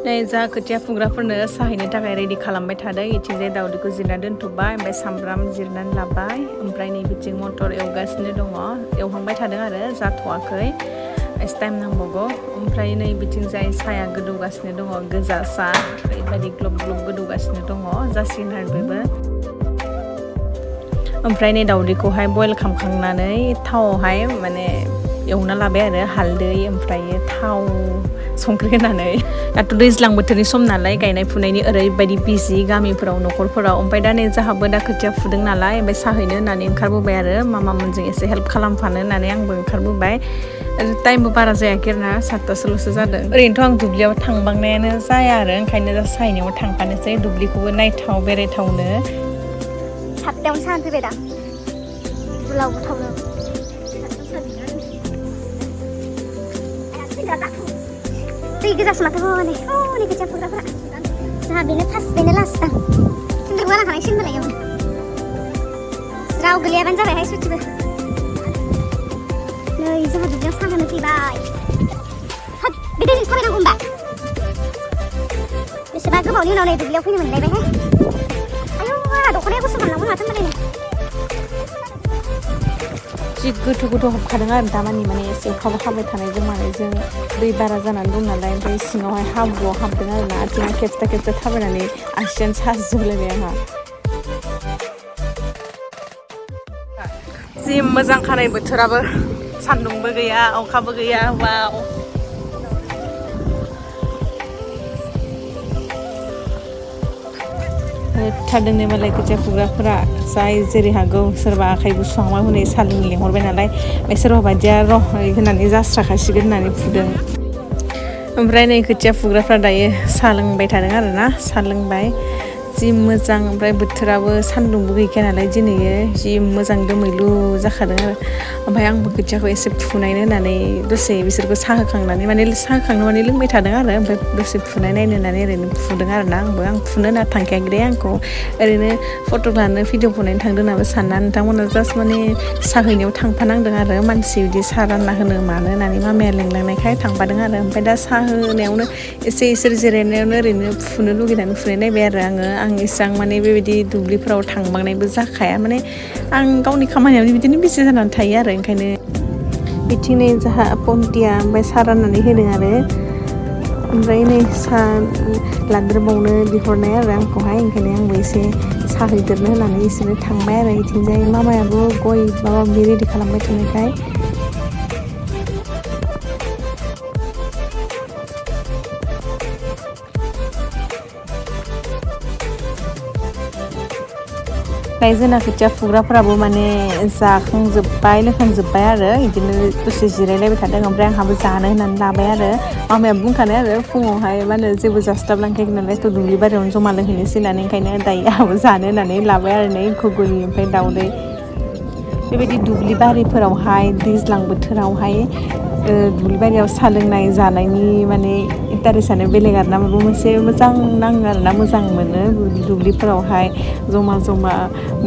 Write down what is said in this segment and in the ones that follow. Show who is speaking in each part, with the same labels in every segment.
Speaker 1: नै जा खोथिया फुग्राफोरनो साहैनो थाखाय रेडि खालामबाय थादों इथिंजाय दावदैखौ जिरना दोनथ'बाय ओमफ्राय सामब्राम जिरनानै लाबाय ओमफ्राय नै बिथिं मटर एवगासिनो दङ एवहांबाय थादों आरो जाथ'वाखै एसे टाइम नांबावगौ ओमफ्राय नै बिथिंजाय साया गोदौगासिनो दङ गोजा सा ओरैबायदि ग्लब ग्लब गोदौगासिनो दङ जासिगोन आरो बेबो ओमफ्राय नै दावदैखौहाय बयल खालामखांनानै थावआवहाय माने एवना लाबाय आरो हालदै ओमफ्राय थाव संख्रि होनानै दाथ' दैज्लां बोथोरनि सम नालाय गायनाय फुनायनि ओरैबायदि बिजि गामिफोराव न'खरफोराव ओमफ्राय दा नै जाहाबो दा खोथिया फुदों नालाय ओमफ्राय साहैनो होननानै ओंखारबोबाय आरो मामामोनजों एसे हेल्प खालामफानो होननानै आंबो ओंखारबोबाय टाइमबो बारा जायाखै आरोना 7थासोल'सो जादों ओरैनोथ' आं दुब्लियाव थांबांनायानो जाया आरो ओंखायनो दा साहैनायाव थांफानोसै दुब्लिखौबो नायथाव बेरायथावनो
Speaker 2: 7थायावनो सानानै फैबाय दा बुलाव बुथावनो दै गोजासो माथो हनै हनै खोथिया फुग्राफोरा जोंहा बेनो फार्स्ट बेनो लास्ट दां सिन्दुरबो लांखानाय सिनबोलायाव राव गोलैयाबानो जाबायहाय सुथिबो नै जोंहा दुब्लियाव साहा होनो फैबाय हाब बे दैजों थाबायनांगौ होनबा बेसेबा गोबावनि उनाव नै दुब्लियाव फैनो मोनलायबायहाय आयौ आंहा दख'नाया गुसु मोनलांबाय माथो होनबालाय
Speaker 1: जि गोथौ गोथौ हाबखादों आरो दामानि माने एसे अखाबो हाबाय थानायजों मानायजों दै बारा जानानै दं नालाय ओमफ्राय सिङावहाय हाब्रुआव हाबदों आरो ना आथिङा खेबसे खेबसे थाबायनानै आसियानो साजोबलायबाय आंहा जि मोजां खानाय बोथोराबो सान्दुंबो गैया अखाबो गैया वाव थारदोंनो मालाय खोथिया फुग्राफोरा जाय जेरै हागौ सोरबा आखाइ गुसुहांबा हनै साहा लोंनो लेंहरबाय नालाय ओमफ्राय सोरबा बायदिया र' होननानै जास्राखासिगोन होननानै फुदों ओमफ्राय नै खोथिया फुग्राफ्रा दायो साहा लोंबाय थादों आरो ना साहा लोंबाय जि मोजां ओमफ्राय बोथोराबो सान्दुंबो गैखाया नालाय दिनैयो जि मोजां दोमैलु जाखादों आरो ओमफ्राय आंबो खोथियाखौ एसे फुनायनो होननानै दसे बिसोरखौ साहा होखांनानै माने साहा होखांनो माने लोंबाय थादों आरो ओमफ्राय दसे फुनाय नायनो होननानै ओरैनो फुदों आरो ना आं फुनो होनना थांखायाखै आंखौ ओरैनो फट' लानो भिडिअ बनायनो थांदों होननाबो सानना नोंथांमोना जास्ट माने साहा हैनायाव थांफानांदों आरो मानसि बिदि साहा रानना होनो मानो होननानै मामाया लिंलांनायखाय थांफादों आरो ओमफ्राय दा साहा होनायावनो एसे इसोर जिरायनायावनो ओरैनो फुनो लुगैनानै फुनाय नायबाय आरो आं इसेबां माने बेबायदि दुब्लिफोराव थांबांनायबो जाखाया माने आं गावनि खामानियावनो बिदिनो बिजि जानानै थायो आरो ओंखायनो बिथिं नै जाहा पन्टिया ओमफ्राय साहा राननानै होदों आरो ओमफ्राय नै साहा लाद्रोबावनो बिहरनाय आरो आंखौहाय ओंखायनो आंबो एसे साहा हैदेरनो होननानै इसोरनो थांबाय आरो इथिंजाय मामायाबो गय माबा माबि रेडि खालामबाय थानायखाय ओमफ्राय जोंना खोथिया फुग्राफोराबो माने जाखांजोब्बाय लोंखांजोब्बाय आरो बिदिनो दसे जिरायलायबाय थादों ओमफ्राय आंहाबो जानो होननानै लाबाय आरो मामाया बुंखानाय आरो फुङावहाय मा होनो जेबो जास्लाबलांखायाखै नालाय थ' दुब्लि बारियावनो जमा लोंहैनोसै होननानै ओंखायनो दायो आंहाबो जानो होननानै लाबाय आरो नै घुगुनि ओमफ्राय दाउदै बेबायदि दुब्लि बारिफोरावहाय दैज्लां बोथोरावहाय दुब्लि बारियाव साहा लोंनाय जानायनि माने इन्टारेस्टआनो बेलेग आरोना माबा मोनसे मोजां नाङो आरोना मोजां मोनो दुब्लिफोरावहाय जमा जमा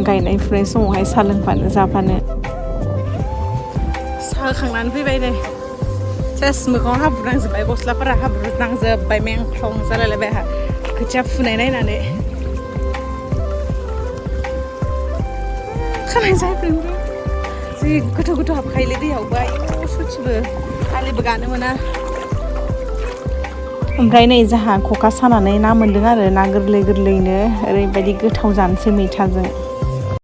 Speaker 1: गायनाय फुनाय समावहाय साहा लोंफानो जाफानो साहा होखांनानै फैबाय नै सेस मोखाङाव हाब्रु नांजोब्बाय गस्लाफोरा हाब्रु नांजोब्बाय मेंख्लं जालायलायबाय आंहा खोथिया फुनाय नायनानै खानाय जायफ्रोमबो जि गोथौ गोथौ हाबखायोलै दैयावबो आयौ सथिबो आलिबो गानो मोना ओमफ्राय नै जाहा खखा सानानै ना मोन्दों आरो ना गोरलै गोरलैनो ओरैबायदि गोथाव जानोसै मैथाजों